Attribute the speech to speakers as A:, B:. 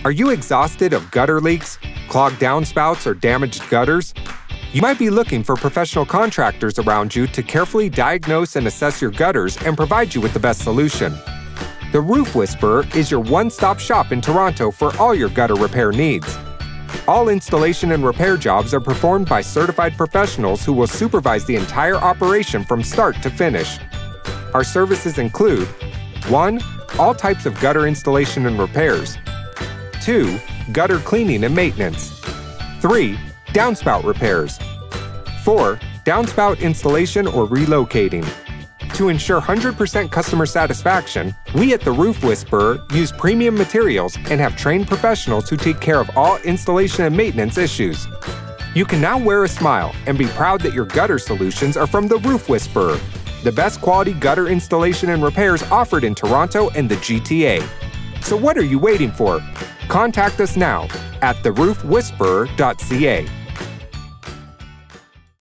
A: Are you exhausted of gutter leaks, clogged downspouts, or damaged gutters? You might be looking for professional contractors around you to carefully diagnose and assess your gutters and provide you with the best solution. The Roof Whisperer is your one-stop shop in Toronto for all your gutter repair needs. All installation and repair jobs are performed by certified professionals who will supervise the entire operation from start to finish. Our services include 1. All types of gutter installation and repairs. 2. Gutter cleaning and maintenance. 3. Downspout repairs. 4. Downspout installation or relocating. To ensure 100% customer satisfaction, we at the Roof Whisperer use premium materials and have trained professionals who take care of all installation and maintenance issues. You can now wear a smile and be proud that your gutter solutions are from the Roof Whisperer, the best quality gutter installation and repairs offered in Toronto and the GTA. So what are you waiting for? Contact us now at theroofwhisperer.ca.